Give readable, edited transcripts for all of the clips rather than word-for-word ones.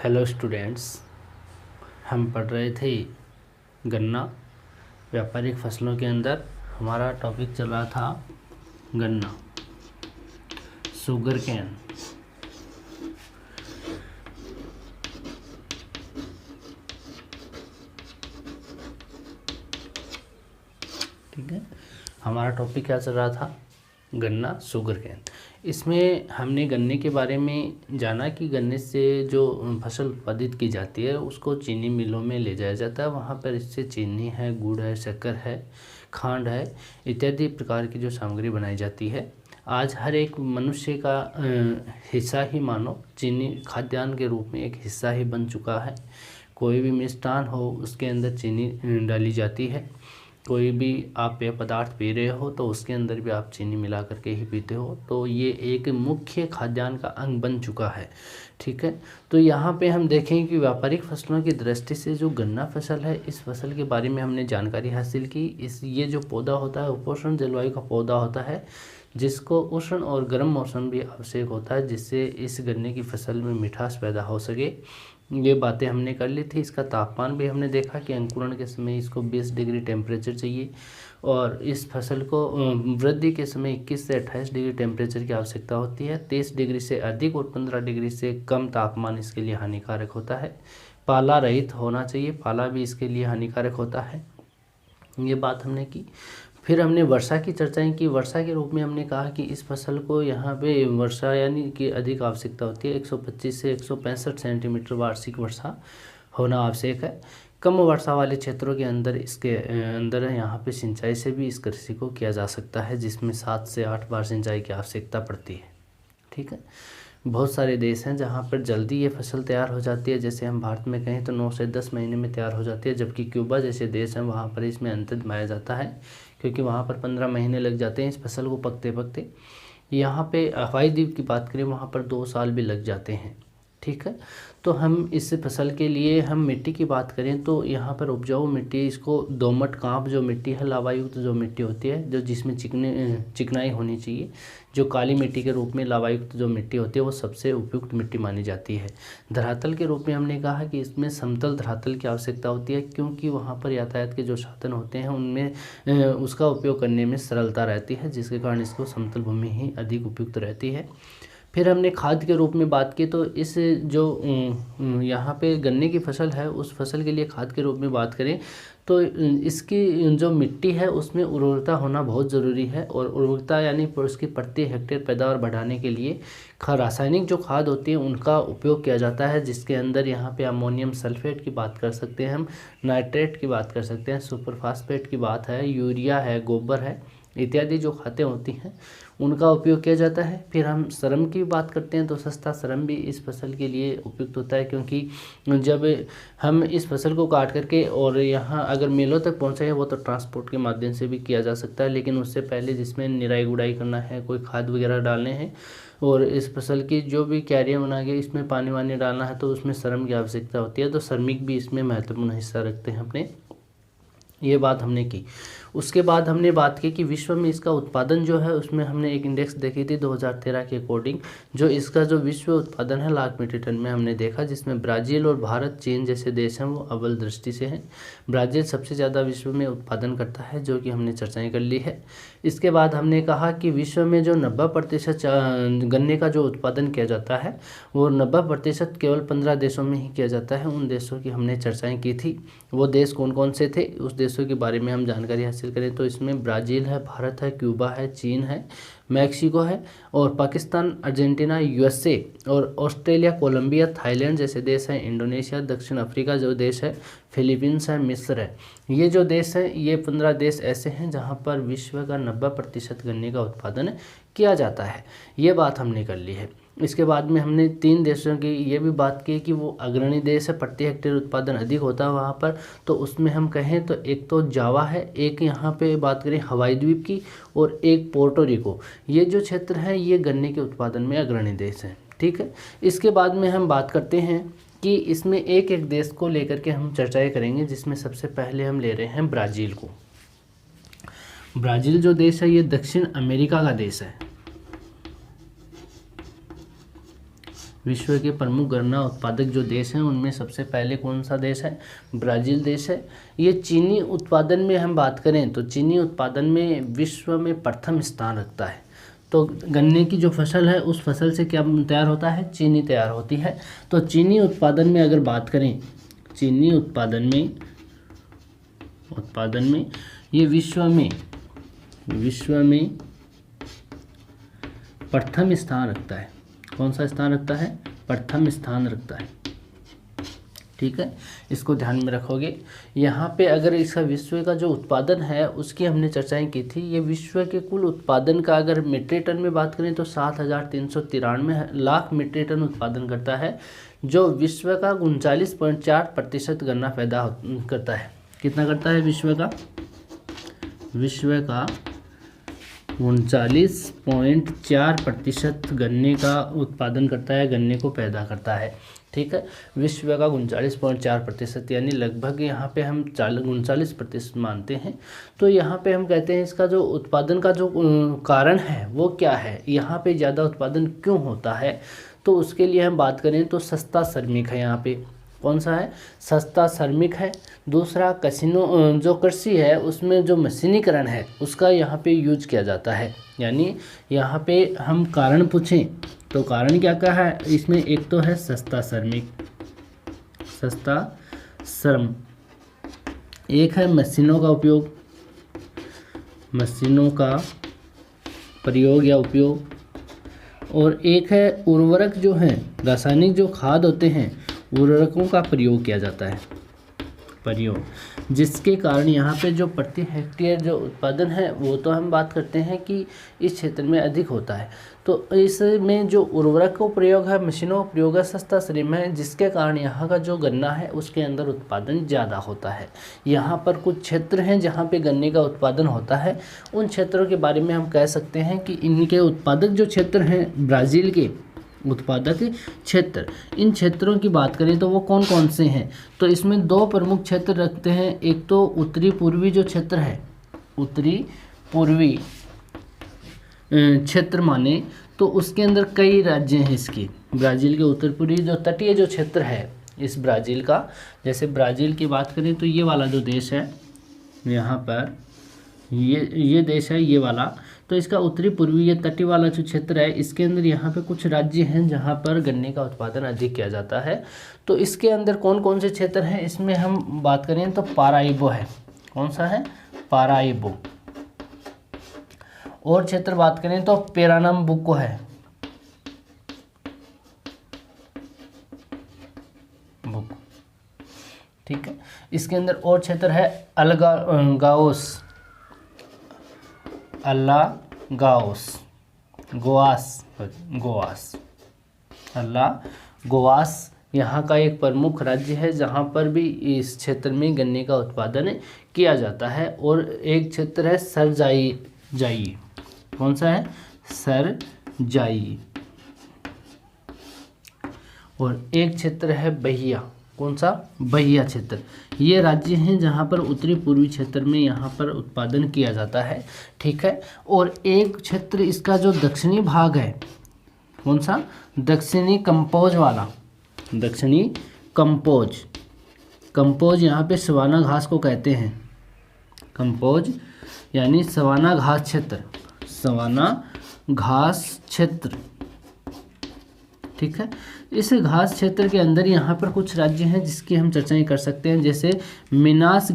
Hello students, हम पढ़ रहे थे गन्ना। व्यापारिक फसलों के अंदर हमारा टॉपिक चल रहा था गन्ना, शुगर केन। ठीक है, हमारा टॉपिक क्या चल रहा था? गन्ना, शुगर केन। इसमें हमने गन्ने के बारे में जाना कि गन्ने से जो फसल उत्पादित की जाती है उसको चीनी मिलों में ले जाया जाता है। वहाँ पर इससे चीनी है, गुड़ है, शक्कर है, खांड है, इत्यादि प्रकार की जो सामग्री बनाई जाती है। आज हर एक मनुष्य का हिस्सा ही मानो चीनी खाद्यान्न के रूप में एक हिस्सा ही बन चुका है। कोई भी मिष्ठान हो उसके अंदर चीनी डाली जाती है। कोई भी आप पेय पदार्थ पी रहे हो तो उसके अंदर भी आप चीनी मिला करके ही पीते हो। तो ये एक मुख्य खाद्यान्न का अंग बन चुका है। ठीक है, तो यहाँ पे हम देखें कि व्यापारिक फसलों की दृष्टि से जो गन्ना फसल है, इस फसल के बारे में हमने जानकारी हासिल की। ये जो पौधा होता है उपोष्ण जलवायु का पौधा होता है, जिसको उष्ण और गर्म मौसम भी आवश्यक होता है, जिससे इस गन्ने की फसल में मिठास पैदा हो सके। ये बातें हमने कर ली थी। इसका तापमान भी हमने देखा कि अंकुरण के समय इसको 20 डिग्री टेम्परेचर चाहिए और इस फसल को वृद्धि के समय 21 से 28 डिग्री टेम्परेचर की आवश्यकता होती है। 23 डिग्री से अधिक और 15 डिग्री से कम तापमान इसके लिए हानिकारक होता है। पाला रहित होना चाहिए, पाला भी इसके लिए हानिकारक होता है। ये बात हमने की। फिर हमने वर्षा की चर्चाएं की। वर्षा के रूप में हमने कहा कि इस फसल को यहाँ पे वर्षा यानी कि अधिक आवश्यकता होती है। 125 से 165 सेंटीमीटर वार्षिक वर्षा होना आवश्यक है। कम वर्षा वाले क्षेत्रों के अंदर इसके अंदर यहाँ पे सिंचाई से भी इस कृषि को किया जा सकता है, जिसमें 7 से 8 बार सिंचाई की आवश्यकता पड़ती है। ठीक है, बहुत सारे देश हैं जहाँ पर जल्दी ये फसल तैयार हो जाती है। जैसे हम भारत में कहें तो 9 से 10 महीने में तैयार हो जाती है, जबकि क्यूबा जैसे देश हैं वहाँ पर इसमें अंतर माया जाता है, क्योंकि वहाँ पर 15 महीने लग जाते हैं इस फसल को पकते पकते। यहाँ पे हवाई द्वीप की बात करें वहाँ पर 2 साल भी लग जाते हैं। ठीक है, तो हम इस फसल के लिए हम मिट्टी की बात करें तो यहाँ पर उपजाऊ मिट्टी, इसको दोमट कांप जो मिट्टी है, लावायुक्त जो मिट्टी होती है, जो जिसमें चिकनाई होनी चाहिए, जो काली मिट्टी के रूप में लावायुक्त जो मिट्टी होती है वो सबसे उपयुक्त मिट्टी मानी जाती है। धरातल के रूप में हमने कहा कि इसमें समतल धरातल की आवश्यकता होती है, क्योंकि वहाँ पर यातायात के जो साधन होते हैं उनमें उसका उपयोग करने में सरलता रहती है, जिसके कारण इसको समतल भूमि ही अधिक उपयुक्त रहती है। फिर हमने खाद के रूप में बात की, तो इस जो यहाँ पे गन्ने की फसल है उस फसल के लिए खाद के रूप में बात करें तो इसकी जो मिट्टी है उसमें उर्वरता होना बहुत ज़रूरी है। और उर्वरता यानी उसकी प्रति हेक्टेयर पैदावार बढ़ाने के लिए रासायनिक जो खाद होती है उनका उपयोग किया जाता है, जिसके अंदर यहाँ पे अमोनियम सल्फेट की बात कर सकते हैं हम, नाइट्रेट की बात कर सकते हैं, सुपर फास्फेट की बात है, यूरिया है, गोबर है, इत्यादि जो खादें होती हैं उनका उपयोग किया जाता है। फिर हम श्रम की बात करते हैं तो सस्ता श्रम भी इस फसल के लिए उपयुक्त होता है, क्योंकि जब हम इस फसल को काट करके और यहाँ अगर मिलों तक पहुँचाएं वो तो ट्रांसपोर्ट के माध्यम से भी किया जा सकता है, लेकिन उससे पहले जिसमें निराई गुड़ाई करना है, कोई खाद वगैरह डालने हैं और इस फसल की जो भी क्यारियाँ बना के इसमें पानी वानी डालना है तो उसमें श्रम की आवश्यकता होती है। तो श्रमिक भी इसमें महत्वपूर्ण हिस्सा रखते हैं अपने। ये बात हमने की। उसके बाद हमने बात की कि विश्व में इसका उत्पादन जो है उसमें हमने एक इंडेक्स देखी थी 2013 के अकॉर्डिंग, जो इसका जो विश्व उत्पादन है लाख मीट्रिक टन में हमने देखा, जिसमें ब्राज़ील और भारत, चीन जैसे देश हैं वो अव्वल दृष्टि से हैं। ब्राज़ील सबसे ज़्यादा विश्व में उत्पादन करता है, जो कि हमने चर्चाएँ कर ली है। इसके बाद हमने कहा कि विश्व में जो 90% गन्ने का जो उत्पादन किया जाता है वो 90% केवल 15 देशों में ही किया जाता है। उन देशों की हमने चर्चाएँ की थी। वो देश कौन कौन से थे, उस देशों के बारे में हम जानकारी हासिल करें तो इसमें ब्राज़ील है, भारत है, क्यूबा है, चीन है, मैक्सिको है और पाकिस्तान, अर्जेंटीना, यूएसए और ऑस्ट्रेलिया, कोलंबिया, थाईलैंड जैसे देश हैं, इंडोनेशिया, दक्षिण अफ्रीका जो देश है, फिलीपींस है, मिस्र है। ये जो देश हैं, ये 15 देश ऐसे हैं जहाँ पर विश्व का 90% गन्ने का उत्पादन किया जाता है। ये बात हमने कर ली है। इसके बाद में हमने 3 देशों की ये भी बात की कि वो अग्रणी देश है, प्रति हेक्टेयर उत्पादन अधिक होता है वहाँ पर। तो उसमें हम कहें तो एक तो जावा है, एक यहाँ पे बात करें हवाई द्वीप की और एक पोर्टो रिको। ये जो क्षेत्र हैं ये गन्ने के उत्पादन में अग्रणी देश हैं। ठीक है, इसके बाद में हम बात करते हैं कि इसमें एक एक देश को लेकर के हम चर्चाएँ करेंगे, जिसमें सबसे पहले हम ले रहे हैं ब्राज़ील को। ब्राज़ील जो देश है ये दक्षिण अमेरिका का देश है। विश्व के प्रमुख गन्ना उत्पादक जो देश हैं उनमें सबसे पहले कौन सा देश है? ब्राज़ील देश है। ये चीनी उत्पादन में हम बात करें तो चीनी उत्पादन में विश्व में प्रथम स्थान रखता है। तो गन्ने की जो फसल है उस फसल से क्या तैयार होता है? चीनी तैयार होती है। तो चीनी उत्पादन में अगर बात करें, चीनी उत्पादन में ये विश्व में प्रथम स्थान रखता है। कौन सा स्थान रखता है? प्रथम स्थान रखता है। ठीक है, इसको ध्यान में रखोगे। यहाँ पे अगर इसका विश्व का जो उत्पादन है उसकी हमने चर्चाएं की थी। ये विश्व के कुल उत्पादन का अगर मीट्रिक टन में बात करें तो 7,393 लाख मीट्रिक टन उत्पादन करता है, जो विश्व का 39.4% गन्ना पैदा करता है। कितना करता है विश्व का? विश्व का 39.4% गन्ने का उत्पादन करता है, गन्ने को पैदा करता है। ठीक है, विश्व का 39.4% यानी लगभग यहाँ पे हम 39% मानते हैं। तो यहाँ पे हम कहते हैं इसका जो उत्पादन का जो कारण है वो क्या है, यहाँ पे ज़्यादा उत्पादन क्यों होता है? तो उसके लिए हम बात करें तो सस्ता श्रमिक है। यहाँ पे कौन सा है? सस्ता श्रमिक है। दूसरा जो कृषि है उसमें जो मशीनीकरण है उसका यहाँ पे यूज किया जाता है। यानी यहाँ पे हम कारण पूछें तो कारण क्या क्या है इसमें? एक तो है सस्ता श्रम, एक है मशीनों का प्रयोग या उपयोग, और एक है उर्वरक जो हैं, रासायनिक जो खाद होते हैं उर्वरकों का प्रयोग किया जाता है, जिसके कारण यहाँ पे जो प्रति हेक्टेयर जो उत्पादन है वो तो हम बात करते हैं कि इस क्षेत्र में अधिक होता है। तो इसमें जो उर्वरक का प्रयोग है, मशीनों का प्रयोग है, सस्ता श्रम है, जिसके कारण यहाँ का जो गन्ना है उसके अंदर उत्पादन ज़्यादा होता है। यहाँ पर कुछ क्षेत्र हैं जहाँ पे गन्ने का उत्पादन होता है। उन क्षेत्रों के बारे में हम कह सकते हैं कि इनके उत्पादक जो क्षेत्र हैं ब्राज़ील के उत्पादक क्षेत्र, इन क्षेत्रों की बात करें तो वो कौन कौन से हैं? तो इसमें दो प्रमुख क्षेत्र रखते हैं। एक तो उत्तरी पूर्वी जो क्षेत्र है, उत्तरी पूर्वी क्षेत्र माने तो उसके अंदर कई राज्य हैं इसके। ब्राज़ील के उत्तर पूर्वी जो तटीय जो क्षेत्र है इस ब्राज़ील का, जैसे ब्राज़ील की बात करें तो ये वाला जो देश है यहाँ पर ये देश है ये वाला, तो इसका उत्तरी पूर्वी ये तटीय वाला जो क्षेत्र है इसके अंदर यहाँ पे कुछ राज्य हैं जहाँ पर गन्ने का उत्पादन अधिक किया जाता है। तो इसके अंदर कौन कौन से क्षेत्र हैं इसमें हम बात करें तो पाराइबो है। कौन सा है? पाराइबो। और क्षेत्र बात करें तो पेरानम्बुको है, ठीक है। इसके अंदर और क्षेत्र है अलागोस, गोवास यहाँ का एक प्रमुख राज्य है जहाँ पर भी इस क्षेत्र में गन्ने का उत्पादन किया जाता है। और एक क्षेत्र है सरजाई। कौन सा है? सरजाई। और एक क्षेत्र है बहिया। कौन सा? बहिया क्षेत्र। ये राज्य हैं जहाँ पर उत्तरी पूर्वी क्षेत्र में यहाँ पर उत्पादन किया जाता है। ठीक है। और एक क्षेत्र इसका जो दक्षिणी भाग है, कौन सा? दक्षिणी कंपोज वाला, दक्षिणी कंपोज यहाँ पे सवाना घास को कहते हैं। कंपोज यानी सवाना घास क्षेत्र, ठीक है। इस घास क्षेत्र के अंदर यहाँ पर कुछ राज्य हैं जिसकी हम चर्चाएं कर सकते हैं, जैसे मिनास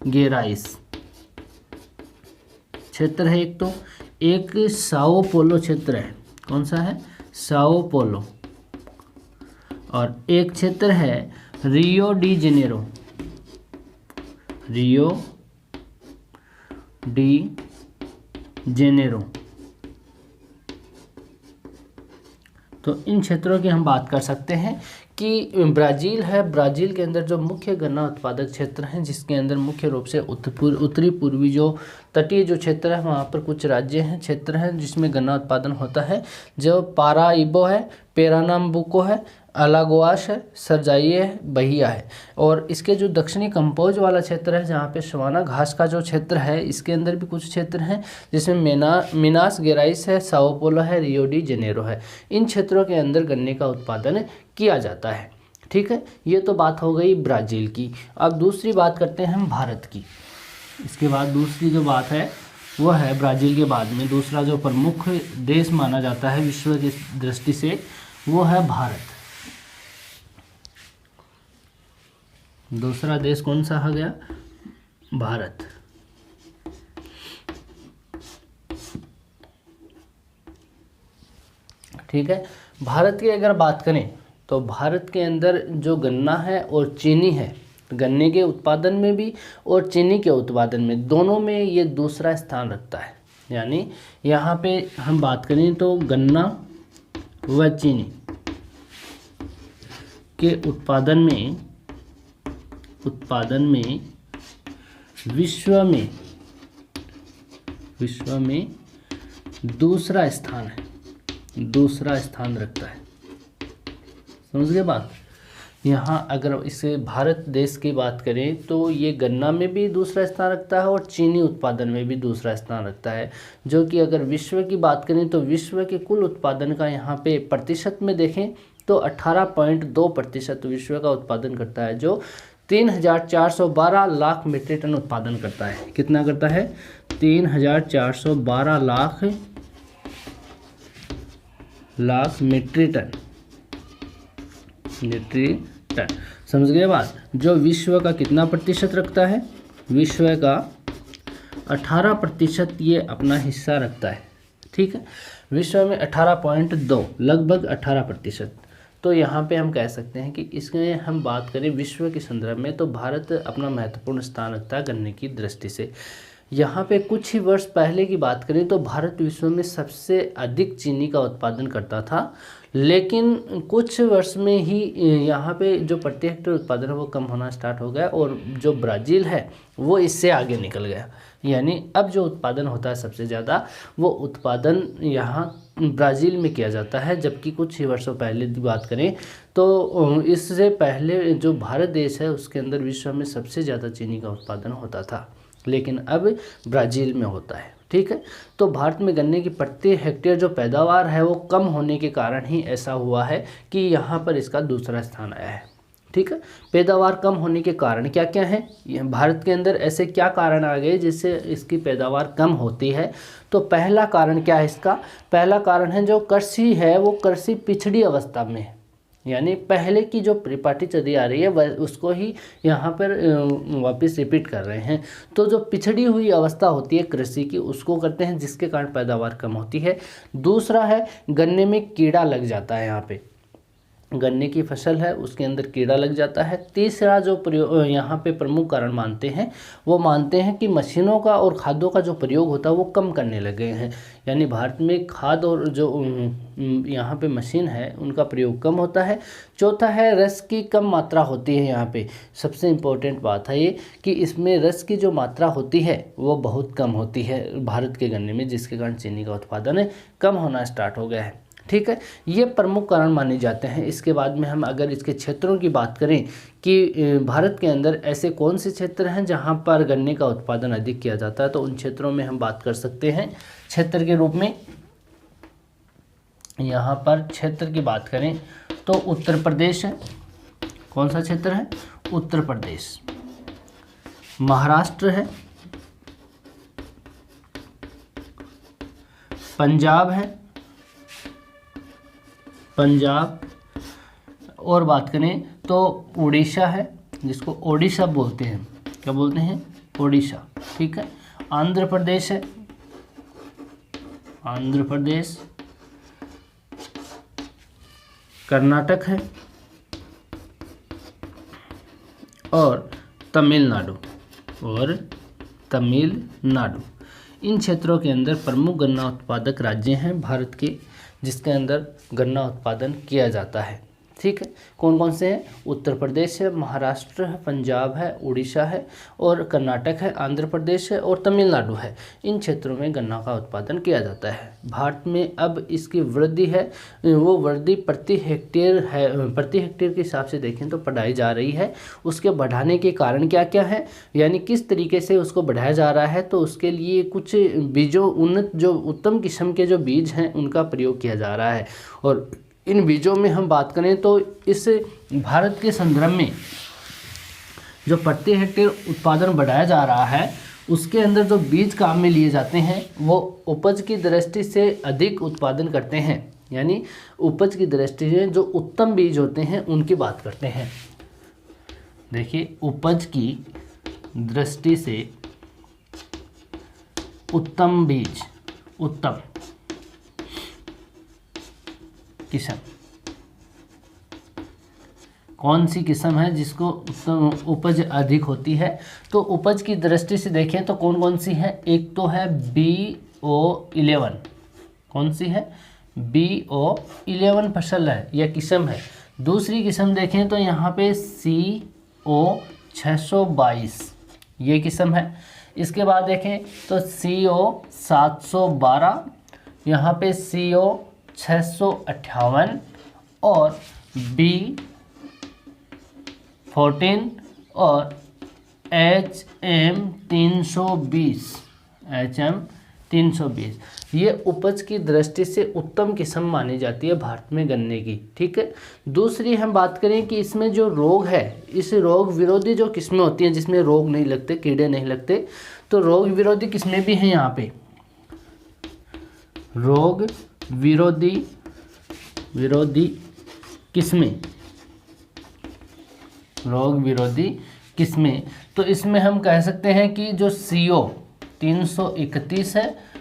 गेराइस क्षेत्र है एक, तो एक साओ पोलो क्षेत्र है। कौन सा है? Sao Paulo. और एक क्षेत्र है रियो डी जेनेरो। तो इन क्षेत्रों की हम बात कर सकते हैं कि ब्राज़ील है, ब्राज़ील के अंदर जो मुख्य गन्ना उत्पादक क्षेत्र हैं जिसके अंदर मुख्य रूप से उत्तरी पूर्वी जो तटीय जो क्षेत्र है वहाँ पर कुछ राज्य हैं, क्षेत्र हैं जिसमें गन्ना उत्पादन होता है। जो पाराइबो है, पेरानाम्बुको है, अलागोआश है, सरजाइए है, बहिया है। और इसके जो दक्षिणी कंपोज वाला क्षेत्र है जहाँ पे सवाना घास का जो क्षेत्र है, इसके अंदर भी कुछ क्षेत्र हैं जिसमें मिनास गेराइस है, साओ पोलो है, रियो डी जेनेरो है। इन क्षेत्रों के अंदर गन्ने का उत्पादन किया जाता है। ठीक है, ये तो बात हो गई ब्राज़ील की। अब दूसरी बात करते हैं हम भारत की। इसके बाद दूसरी जो बात है वो है ब्राज़ील के बाद में दूसरा जो प्रमुख देश माना जाता है विश्व की दृष्टि से, वो है भारत। दूसरा देश कौन सा आ गया? भारत। ठीक है, भारत की अगर बात करें तो भारत के अंदर जो गन्ना है और चीनी है, गन्ने के उत्पादन में भी और चीनी के उत्पादन में, दोनों में ये दूसरा स्थान रखता है। यानी यहाँ पे हम बात करें तो गन्ना व चीनी के उत्पादन में विश्व में दूसरा स्थान रखता है। समझ गए बात? यहाँ अगर इसे भारत देश की बात करें तो ये गन्ना में भी दूसरा स्थान रखता है और चीनी उत्पादन में भी दूसरा स्थान रखता है, जो कि अगर विश्व की बात करें तो विश्व के कुल उत्पादन का यहाँ पे प्रतिशत में देखें तो 18.2% विश्व का उत्पादन करता है, जो 3,412 लाख मीट्रिक टन उत्पादन करता है। कितना करता है? 3,412 लाख मीट्रिक टन। समझ गए बात? जो विश्व का कितना प्रतिशत रखता है? विश्व का 18% ये अपना हिस्सा रखता है। ठीक है, विश्व में 18.2 लगभग 18%। तो यहाँ पे हम कह सकते हैं कि इसमें हम बात करें विश्व के संदर्भ में तो भारत अपना महत्वपूर्ण स्थान रखता है गन्ने की दृष्टि से। यहाँ पे कुछ ही वर्ष पहले की बात करें तो भारत विश्व में सबसे अधिक चीनी का उत्पादन करता था, लेकिन कुछ वर्ष में ही यहाँ पे जो प्रति हेक्टेयर उत्पादन है वो कम होना स्टार्ट हो गया और जो ब्राज़ील है वो इससे आगे निकल गया। यानी अब जो उत्पादन होता है सबसे ज़्यादा वो उत्पादन यहाँ ब्राज़ील में किया जाता है, जबकि कुछ ही वर्षों पहले की बात करें तो इससे पहले जो भारत देश है उसके अंदर विश्व में सबसे ज़्यादा चीनी का उत्पादन होता था, लेकिन अब ब्राज़ील में होता है। ठीक है, तो भारत में गन्ने की प्रति हेक्टेयर जो पैदावार है वो कम होने के कारण ही ऐसा हुआ है कि यहाँ पर इसका दूसरा स्थान आया है। ठीक है, पैदावार कम होने के कारण क्या क्या है भारत के अंदर, ऐसे क्या कारण आ गए जिससे इसकी पैदावार कम होती है? तो पहला कारण क्या है इसका? पहला कारण है जो कृषि है वो कृषि पिछड़ी अवस्था में है। यानी पहले की जो परिपाटी चली आ रही है वह उसको ही यहाँ पर वापस रिपीट कर रहे हैं। तो जो पिछड़ी हुई अवस्था होती है कृषि की उसको करते हैं, जिसके कारण पैदावार कम होती है। दूसरा है गन्ने में कीड़ा लग जाता है। यहाँ पे गन्ने की फसल है उसके अंदर कीड़ा लग जाता है। तीसरा जो प्रयोग यहाँ पे प्रमुख कारण मानते हैं वो मानते हैं कि मशीनों का और खादों का जो प्रयोग होता है वो कम करने लगे हैं। यानी भारत में खाद और जो यहाँ पे मशीन है उनका प्रयोग कम होता है। चौथा है रस की कम मात्रा होती है। यहाँ पे सबसे इम्पोर्टेंट बात है ये कि इसमें रस की जो मात्रा होती है वो बहुत कम होती है भारत के गन्ने में, जिसके कारण चीनी का उत्पादन कम होना स्टार्ट हो गया है। ठीक है, ये प्रमुख कारण माने जाते हैं। इसके बाद में हम अगर इसके क्षेत्रों की बात करें कि भारत के अंदर ऐसे कौन से क्षेत्र हैं जहां पर गन्ने का उत्पादन अधिक किया जाता है, तो उन क्षेत्रों में हम बात कर सकते हैं क्षेत्र के रूप में। यहाँ पर क्षेत्र की बात करें तो उत्तर प्रदेश है। कौन सा क्षेत्र है? उत्तर प्रदेश। महाराष्ट्र है, पंजाब है, पंजाब, और बात करें तो उड़ीसा है, जिसको ओडिशा बोलते हैं। क्या बोलते हैं? ओडिशा। ठीक है, आंध्र प्रदेश है, आंध्र प्रदेश, कर्नाटक है और तमिलनाडु इन क्षेत्रों के अंदर प्रमुख गन्ना उत्पादक राज्य हैं भारत के, जिसके अंदर गन्ना उत्पादन किया जाता है। ठीक है। कौन कौन से हैं? उत्तर प्रदेश है, महाराष्ट्र है, पंजाब है, उड़ीसा है और कर्नाटक है, आंध्र प्रदेश है और तमिलनाडु है। इन क्षेत्रों में गन्ना का उत्पादन किया जाता है। भारत में अब इसकी वृद्धि है, वो वृद्धि प्रति हेक्टेयर है, प्रति हेक्टेयर के हिसाब से देखें तो बढ़ाई जा रही है। उसके बढ़ाने के कारण क्या क्या है, यानी किस तरीके से उसको बढ़ाया जा रहा है, तो उसके लिए कुछ बीजों, उन्नत जो उत्तम किस्म के जो बीज हैं उनका प्रयोग किया जा रहा है। और इन बीजों में हम बात करें तो इस भारत के संदर्भ में जो प्रति हेक्टेयर उत्पादन बढ़ाया जा रहा है उसके अंदर जो बीज काम में लिए जाते हैं वो उपज की दृष्टि से अधिक उत्पादन करते हैं, यानी उपज की दृष्टि से जो उत्तम बीज होते हैं उनकी बात करते हैं। देखिए, उपज की दृष्टि से उत्तम बीज, उत्तम किस्म, कौन सी किस्म है जिसको उत्तम उपज अधिक होती है? तो उपज की दृष्टि से देखें तो कौन कौन सी है? एक तो है BO11, कौन सी है? BO11 फसल है या किस्म है। दूसरी किस्म देखें तो यहाँ पे CO622 ये किस्म है। इसके बाद देखें तो CO712, यहाँ पे CO658 और B14 और HM320 ये उपज की दृष्टि से उत्तम किस्म मानी जाती है भारत में गन्ने की। ठीक है। दूसरी हम बात करें कि इसमें जो रोग है, इस रोग विरोधी जो किस्में होती हैं जिसमें रोग नहीं लगते, कीड़े नहीं लगते, तो रोग विरोधी किस्में भी हैं यहाँ पे। रोग विरोधी किस्में, रोग विरोधी किस्में, तो इसमें हम कह सकते हैं कि जो CO331 है,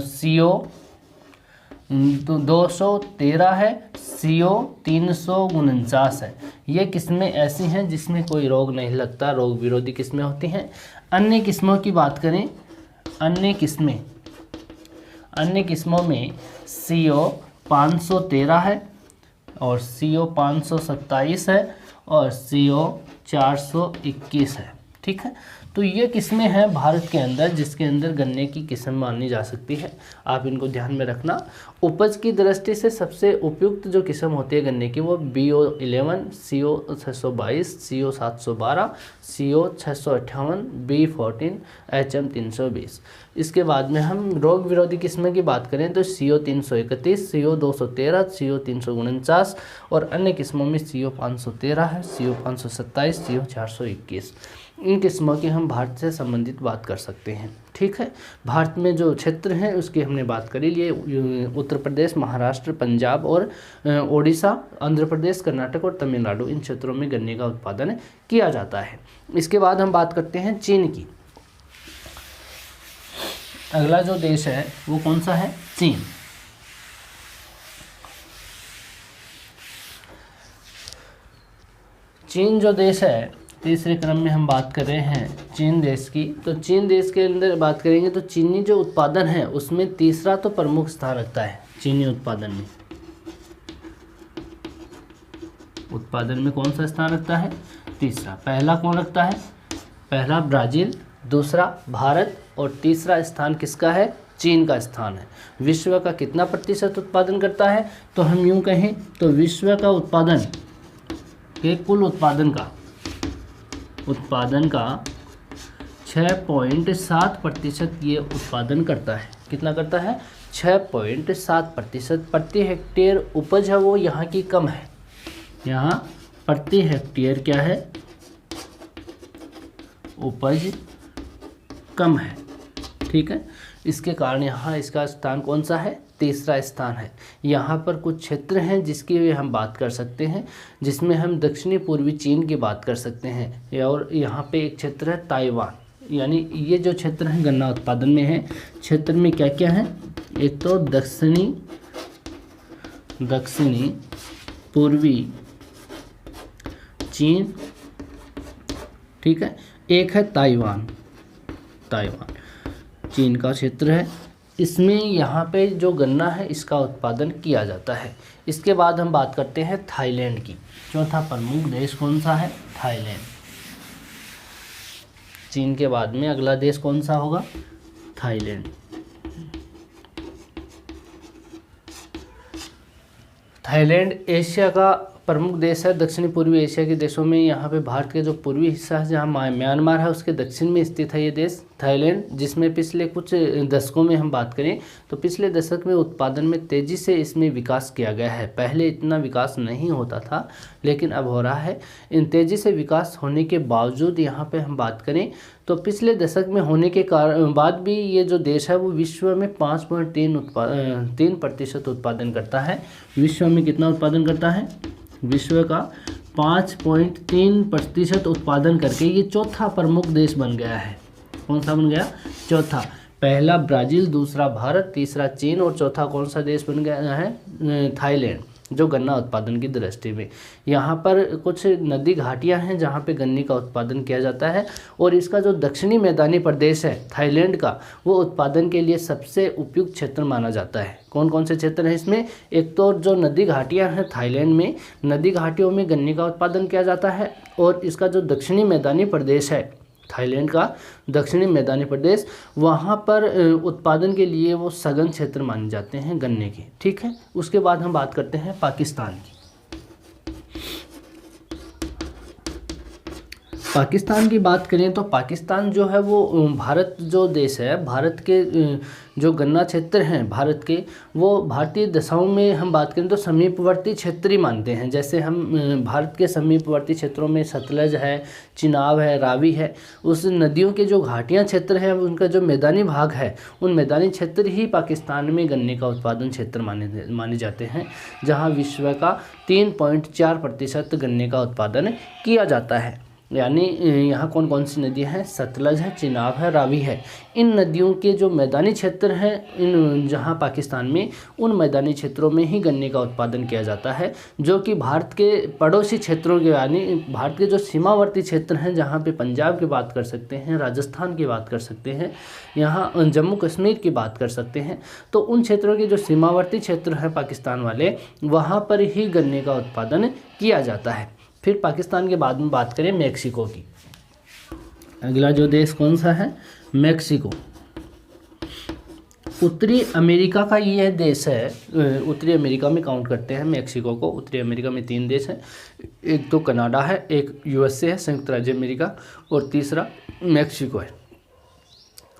CO213 है, CO349 है। ये किस्में ऐसी हैं जिसमें कोई रोग नहीं लगता, रोग विरोधी किस्में होती हैं। अन्य किस्मों की बात करें, अन्य किस्मों में CO513 है और CO527 है और CO421 है। ठीक है। तो ये किस्में हैं भारत के अंदर जिसके अंदर गन्ने की किस्म मानी जा सकती है। आप इनको ध्यान में रखना। उपज की दृष्टि से सबसे उपयुक्त जो किस्म होती है गन्ने की वो BO11, CO622, CO712, CO658, B14, HM320। इसके बाद में हम रोग विरोधी किस्में की बात करें तो CO331, CO213, CO349 और अन्य किस्मों में CO513 है, CO527, CO421। इन किस्मों की हम भारत से संबंधित बात कर सकते हैं। ठीक है। भारत में जो क्षेत्र हैं उसकी हमने बात करी लिए, उत्तर प्रदेश, महाराष्ट्र, पंजाब और उड़ीसा, आंध्र प्रदेश, कर्नाटक और तमिलनाडु, इन क्षेत्रों में गन्ने का उत्पादन किया जाता है। इसके बाद हम बात करते हैं चीन की। अगला जो देश है वो कौन सा है? चीन। चीन जो देश है, तीसरे क्रम में हम बात कर रहे हैं चीन देश की। तो चीन देश के अंदर बात करेंगे तो चीनी जो उत्पादन है उसमें तीसरा तो प्रमुख स्थान रखता है। चीनी उत्पादन में कौन सा स्थान रखता है? तीसरा। पहला कौन रखता है? पहला ब्राज़ील, दूसरा भारत और तीसरा स्थान किसका है? चीन का स्थान है। विश्व का कितना प्रतिशत उत्पादन करता है? तो हम यूँ कहें तो विश्व का उत्पादन के कुल उत्पादन का 6.7% ये उत्पादन करता है। कितना करता है? 6.7%। प्रति हेक्टेयर उपज है वो यहाँ की कम है। यहाँ प्रति हेक्टेयर क्या है? उपज कम है। ठीक है। इसके कारण यहाँ इसका स्थान कौन सा है? तीसरा स्थान है। यहाँ पर कुछ क्षेत्र हैं जिसकी भी हम बात कर सकते हैं, जिसमें हम दक्षिणी पूर्वी चीन की बात कर सकते हैं। और यहाँ पे एक क्षेत्र है ताइवान, यानी ये जो क्षेत्र है गन्ना उत्पादन में है। क्षेत्र में क्या क्या है? एक तो दक्षिणी पूर्वी चीन, ठीक है। एक है ताइवान चीन का क्षेत्र है। इसमें यहाँ पे जो गन्ना है इसका उत्पादन किया जाता है। इसके बाद हम बात करते हैं थाईलैंड की। चौथा प्रमुख देश कौन सा है? थाईलैंड। चीन के बाद में अगला देश कौन सा होगा? थाईलैंड। थाईलैंड एशिया का प्रमुख देश है। दक्षिणी पूर्वी एशिया के देशों में यहाँ पे भारत के जो पूर्वी हिस्सा है, जहाँ म्यांमार है, उसके दक्षिण में स्थित है ये देश थाईलैंड, जिसमें पिछले कुछ दशकों में हम बात करें तो पिछले दशक में उत्पादन में तेज़ी से इसमें विकास किया गया है। पहले इतना विकास नहीं होता था, लेकिन अब हो रहा है। इन तेज़ी से विकास होने के बावजूद यहाँ पे हम बात करें तो पिछले दशक में होने के बाद भी ये जो देश है वो विश्व में 5.3% उत्पादन करता है। विश्व में कितना उत्पादन करता है? विश्व का 5.3% उत्पादन करके ये चौथा प्रमुख देश बन गया है। कौन सा बन गया? चौथा। पहला ब्राज़ील, दूसरा भारत, तीसरा चीन और चौथा कौन सा देश बन गया है? थाईलैंड, जो गन्ना उत्पादन की दृष्टि में। यहाँ पर कुछ नदी घाटियाँ हैं जहाँ पे गन्ने का उत्पादन किया जाता है, और इसका जो दक्षिणी मैदानी प्रदेश है थाईलैंड का, वो उत्पादन के लिए सबसे उपयुक्त क्षेत्र माना जाता है। कौन कौन से क्षेत्र हैं इसमें? एक तो जो नदी घाटियाँ हैं थाईलैंड में, नदी घाटियों में गन्ने का उत्पादन किया जाता है, और इसका जो दक्षिणी मैदानी प्रदेश है थाईलैंड का, दक्षिणी मैदानी प्रदेश, वहाँ पर उत्पादन के लिए वो सघन क्षेत्र माने जाते हैं गन्ने के। ठीक है। उसके बाद हम बात करते हैं पाकिस्तान की। पाकिस्तान की बात करें तो पाकिस्तान जो है वो भारत जो देश है, भारत के जो गन्ना क्षेत्र हैं भारत के, वो भारतीय दशाओं में हम बात करें तो समीपवर्ती क्षेत्र ही मानते हैं। जैसे हम भारत के समीपवर्ती क्षेत्रों में सतलज है, चिनाब है, रावी है, उस नदियों के जो घाटियाँ क्षेत्र हैं उनका जो मैदानी भाग है, उन मैदानी क्षेत्र ही पाकिस्तान में गन्ने का उत्पादन क्षेत्र माने जाते हैं, जहाँ विश्व का 3.4% गन्ने का उत्पादन किया जाता है। यानी यहाँ कौन कौन सी नदियाँ हैं? सतलज है, चिनाब है, रावी है। इन नदियों के जो मैदानी क्षेत्र हैं, इन जहाँ पाकिस्तान में, उन मैदानी क्षेत्रों में ही गन्ने का उत्पादन किया जाता है, जो कि भारत के पड़ोसी क्षेत्रों के, यानी भारत के जो सीमावर्ती क्षेत्र हैं, जहाँ पे पंजाब की बात कर सकते हैं, राजस्थान की बात कर सकते हैं, यहाँ जम्मू कश्मीर की बात कर सकते हैं, तो उन क्षेत्रों के जो सीमावर्ती क्षेत्र हैं पाकिस्तान वाले, वहाँ पर ही गन्ने का उत्पादन किया जाता है। फिर पाकिस्तान के बाद में बात करें मेक्सिको की। अगला जो देश कौन सा है? मेक्सिको। उत्तरी अमेरिका का यह देश है, उत्तरी अमेरिका में काउंट करते हैं मेक्सिको को। उत्तरी अमेरिका में 3 देश हैं, एक तो कनाडा है, एक यूएसए है, संयुक्त राज्य अमेरिका, और तीसरा मेक्सिको है।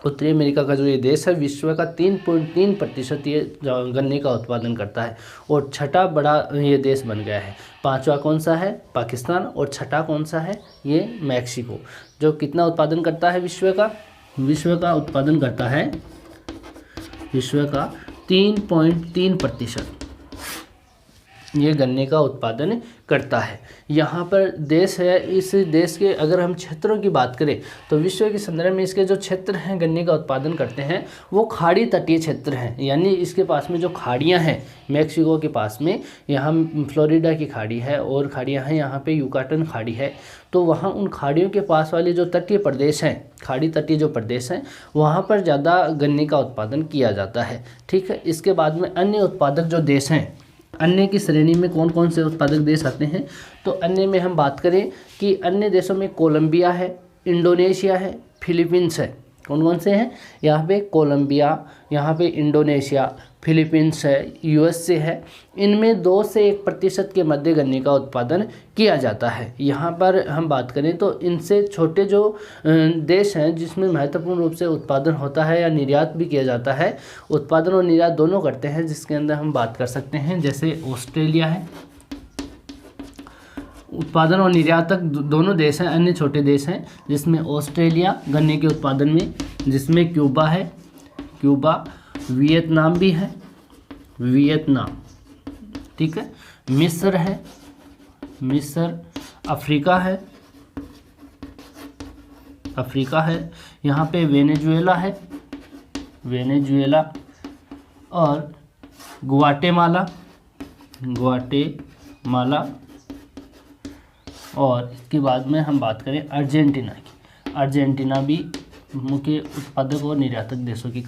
उत्तरी अमेरिका का जो ये देश है विश्व का 3.3% ये गन्ने का उत्पादन करता है, और छठा बड़ा ये देश बन गया है। पांचवा कौन सा है? पाकिस्तान, और छठा कौन सा है? ये मैक्सिको, जो कितना उत्पादन करता है विश्व का? विश्व का उत्पादन करता है विश्व का 3.3% ये गन्ने का उत्पादन करता है। यहाँ पर देश है, इस देश के अगर हम क्षेत्रों की बात करें तो विश्व के संदर्भ में इसके जो क्षेत्र हैं गन्ने का उत्पादन करते हैं वो खाड़ी तटीय क्षेत्र हैं। यानी इसके पास में जो खाड़ियाँ हैं मैक्सिको के पास में, यहाँ फ्लोरिडा की खाड़ी है और खाड़ियाँ हैं यहाँ पे युकाटन खाड़ी है, तो वहाँ उन खाड़ियों के पास वाले जो तटीय प्रदेश हैं, खाड़ी तटीय जो प्रदेश हैं, वहाँ पर ज़्यादा गन्ने का उत्पादन किया जाता है। ठीक है। इसके बाद में अन्य उत्पादक जो देश हैं, अन्य की श्रेणी में कौन कौन से उत्पादक देश आते हैं? तो अन्य में हम बात करें कि अन्य देशों में कोलंबिया है, इंडोनेशिया है, फिलीपींस है। कौन कौन से हैं यहाँ पे? कोलंबिया, यहाँ पे इंडोनेशिया, फिलीपींस है, यूएसए है। इनमें 2 से 1% के मध्य गन्ने का उत्पादन किया जाता है। यहाँ पर हम बात करें तो इनसे छोटे जो देश हैं जिसमें महत्वपूर्ण रूप से उत्पादन होता है या निर्यात भी किया जाता है, उत्पादन और निर्यात दोनों करते हैं, जिसके अंदर हम बात कर सकते हैं जैसे ऑस्ट्रेलिया है। उत्पादन और निर्यातक दोनों देश हैं, अन्य छोटे देश हैं जिसमें ऑस्ट्रेलिया गन्ने के उत्पादन में, जिसमें क्यूबा है, क्यूबा, वियतनाम भी है, वियतनाम, ठीक है, मिस्र है, मिस्र, अफ्रीका है, अफ्रीका है, यहाँ पे वेनेजुएला है, वेनेजुएला, और ग्वाटेमाला, ग्वाटेमाला, और इसके बाद में हम बात करें अर्जेंटीना की, अर्जेंटीना भी मुख्य उत्पादक और निर्यातक देशों की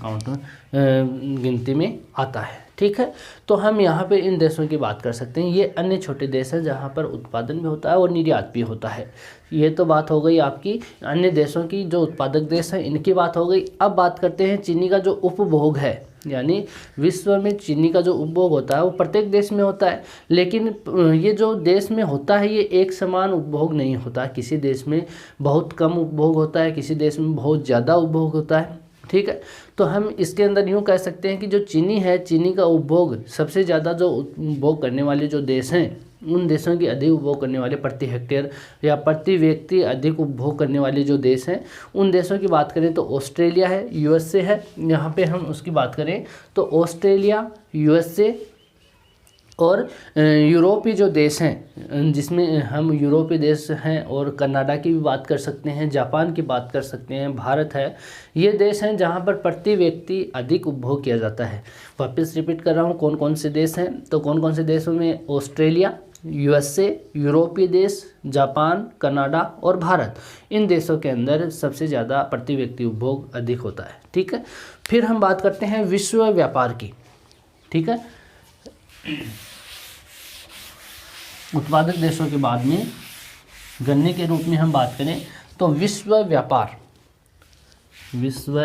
गिनती में आता है। ठीक है, तो हम यहाँ पे इन देशों की बात कर सकते हैं। ये अन्य छोटे देश हैं जहाँ पर उत्पादन भी होता है और निर्यात भी होता है। ये तो बात हो गई आपकी अन्य देशों की, जो उत्पादक देश हैं इनकी बात हो गई। अब बात करते हैं चीनी का जो उपभोग है, यानी विश्व में चीनी का जो उपभोग होता है वो प्रत्येक देश में होता है, लेकिन ये जो देश में होता है ये एक समान उपभोग नहीं होता। किसी देश में बहुत कम उपभोग होता है, किसी देश में बहुत ज़्यादा उपभोग होता है। ठीक है, तो हम इसके अंदर यूँ कह सकते हैं कि जो चीनी है, चीनी का उपभोग सबसे ज़्यादा जो उपभोग करने वाले जो देश हैं, उन देशों की अधिक उपभोग करने वाले प्रति हेक्टेयर या प्रति व्यक्ति अधिक उपभोग करने वाले जो देश हैं, उन देशों की बात करें तो ऑस्ट्रेलिया है, यूएसए है। यहाँ पे हम उसकी बात करें तो ऑस्ट्रेलिया, यूएसए और यूरोपीय जो देश हैं, जिसमें हम यूरोपीय देश हैं और कनाडा की भी बात कर सकते हैं, जापान की बात कर सकते हैं, भारत है। ये देश हैं जहाँ पर प्रति व्यक्ति अधिक उपभोग किया जाता है। वापस रिपीट कर रहा हूँ कौन कौन से देश हैं, तो कौन कौन से देशों में ऑस्ट्रेलिया, यूएसए, यूरोपीय देश, जापान, कनाडा और भारत, इन देशों के अंदर सबसे ज़्यादा प्रति व्यक्ति उपभोग अधिक होता है। ठीक है, फिर हम बात करते हैं विश्व व्यापार की। ठीक है, उत्पादक देशों के बाद में गन्ने के रूप में हम बात करें तो विश्व व्यापार, विश्व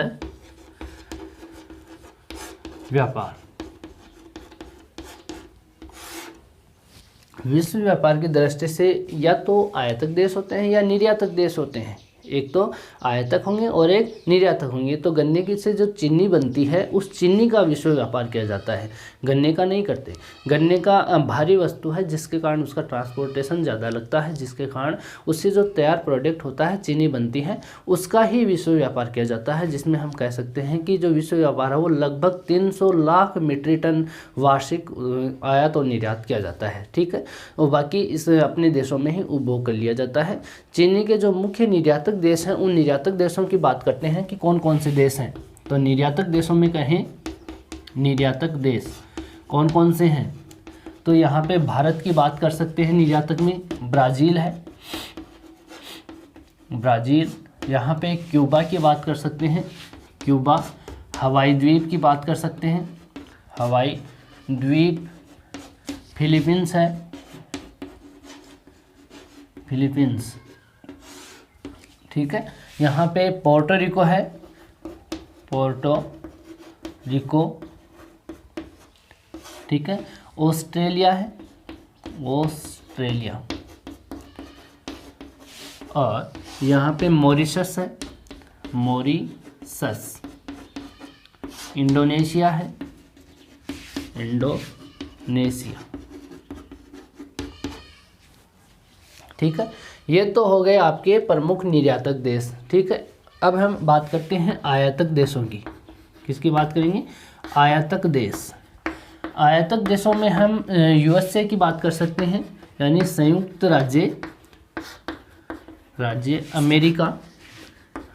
व्यापार की दृष्टि से या तो आयातक देश होते हैं या निर्यातक देश होते हैं। एक तो आयातक होंगे और एक निर्यातक होंगे। तो गन्ने की से जो चीनी बनती है उस चीनी का विश्व व्यापार किया जाता है, गन्ने का नहीं करते। गन्ने का भारी वस्तु है जिसके कारण उसका ट्रांसपोर्टेशन ज़्यादा लगता है, जिसके कारण उससे जो तैयार प्रोडक्ट होता है, चीनी बनती है, उसका ही विश्व व्यापार किया जाता है। जिसमें हम कह सकते हैं कि जो विश्व व्यापार है वो लगभग 300 लाख मीट्रिक टन वार्षिक आयात और निर्यात किया जाता है। ठीक है, और बाकी इसे अपने देशों में ही उपभोग कर लिया जाता है। चीनी के जो मुख्य निर्यातक देश हैं उन निर्यातक देशों की बात करते हैं कि कौन कौन से देश हैं। तो निर्यातक देशों में कहें, निर्यातक देश कौन कौन से हैं, तो यहाँ पे भारत की बात कर सकते हैं। निर्यातक में ब्राज़ील है, ब्राज़ील। यहाँ पे क्यूबा की बात कर सकते हैं, क्यूबा। हवाई द्वीप की बात कर सकते हैं, हवाई द्वीप। फिलीपींस है, फिलीपींस। ठीक है, यहाँ पे पोर्टो रिको है, पोर्टो रिको। ठीक है, ऑस्ट्रेलिया है, ऑस्ट्रेलिया। और यहाँ पे मॉरिशस है, मॉरिशस। इंडोनेशिया है, इंडोनेशिया। ठीक है, ये तो हो गए आपके प्रमुख निर्यातक देश। ठीक है, अब हम बात करते हैं आयातक देशों की। किसकी बात करेंगे? आयातक देश। आयातक देशों में हम यूएसए की बात कर सकते हैं, यानी संयुक्त राज्य अमेरिका,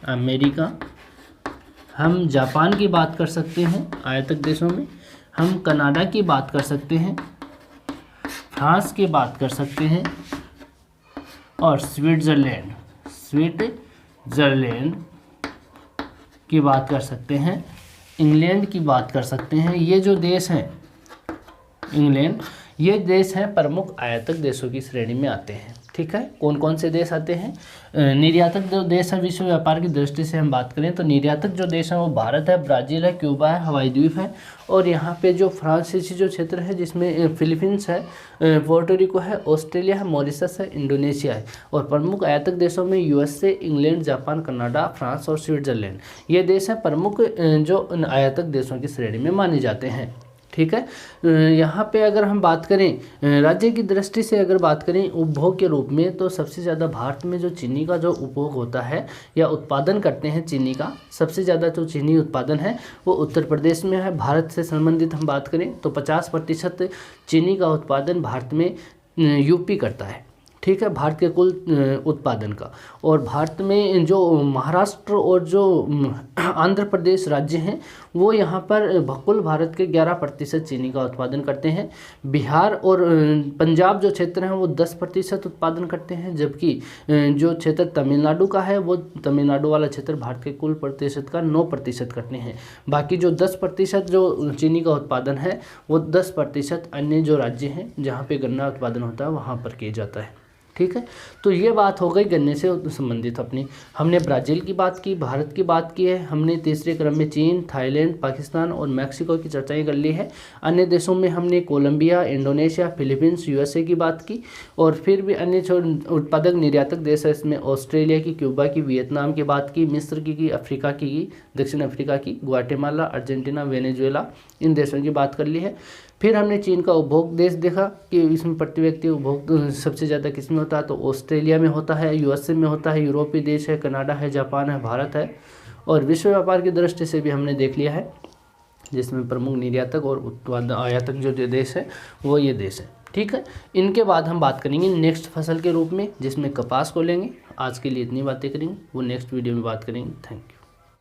अमेरिका। हम जापान की बात कर सकते हैं आयातक देशों में। हम कनाडा की बात कर सकते हैं, फ्रांस की बात कर सकते हैं और स्विट्ज़रलैंड की बात कर सकते हैं, इंग्लैंड की बात कर सकते हैं। ये जो देश हैं, इंग्लैंड, ये देश हैं प्रमुख आयातक देशों की श्रेणी में आते हैं। ठीक है, कौन कौन से देश आते हैं? निर्यातक जो देश है विश्व व्यापार की दृष्टि से हम बात करें तो निर्यातक जो देश है वो भारत है, ब्राज़ील है, क्यूबा है, हवाई द्वीप है। और यहाँ पे जो फ्रांसीसी जो क्षेत्र है जिसमें फिलीपींस है, पोर्टो रिको है, ऑस्ट्रेलिया है, मॉरिशस है, इंडोनेशिया है। और प्रमुख आयातक देशों में USA, England, Japan, Canada, France और स्विट्ज़रलैंड, ये देश हैं प्रमुख जो आयातक देशों की श्रेणी में माने जाते हैं। ठीक है, यहाँ पे अगर हम बात करें राज्य की दृष्टि से, अगर बात करें उपभोग के रूप में, तो सबसे ज़्यादा भारत में जो चीनी का जो उपभोग होता है या उत्पादन करते हैं चीनी का, सबसे ज़्यादा जो चीनी उत्पादन है वो उत्तर प्रदेश में है। भारत से संबंधित हम बात करें तो 50% चीनी का उत्पादन भारत में यूपी करता है। ठीक है, भारत के कुल उत्पादन का। और भारत में जो महाराष्ट्र और जो आंध्र प्रदेश राज्य हैं वो यहाँ पर कुल भारत के 11% चीनी का उत्पादन करते हैं। बिहार और पंजाब जो क्षेत्र हैं वो 10% उत्पादन करते हैं, जबकि जो क्षेत्र तमिलनाडु का है वो तमिलनाडु वाला क्षेत्र भारत के कुल प्रतिशत का 9% करते हैं। बाकी जो 10% जो चीनी का उत्पादन है वो 10% अन्य जो राज्य हैं जहाँ पे गन्ना उत्पादन होता है वहाँ पर किया जाता है। ठीक है, तो ये बात हो गई गन्ने से संबंधित अपनी। हमने ब्राज़ील की बात की, भारत की बात की है, हमने तीसरे क्रम में चीन, थाईलैंड, पाकिस्तान और मैक्सिको की चर्चाएं कर ली है। अन्य देशों में हमने कोलंबिया, इंडोनेशिया, फिलीपींस, यूएसए की बात की। और फिर भी अन्य जो उत्पादक निर्यातक देश है इसमें ऑस्ट्रेलिया की, क्यूबा की, वियतनाम की बात की, मिस्र की, अफ्रीका की, दक्षिण अफ्रीका की, ग्वाटेमाला, अर्जेंटीना, वेनेजुएला, इन देशों की बात कर ली है। फिर हमने चीन का उपभोग देश देखा कि इसमें प्रति व्यक्ति उपभोग सबसे ज़्यादा किस में होता है, तो ऑस्ट्रेलिया में होता है, यूएसए में होता है, यूरोपीय देश है, कनाडा है, जापान है, भारत है। और विश्व व्यापार की दृष्टि से भी हमने देख लिया है जिसमें प्रमुख निर्यातक और उत्पाद आयातक जो देश है वो ये देश है। ठीक है, इनके बाद हम बात करेंगे नेक्स्ट फसल के रूप में जिसमें कपास को लेंगे। आज के लिए इतनी बातें करेंगे, वो नेक्स्ट वीडियो में बात करेंगे। Thank you.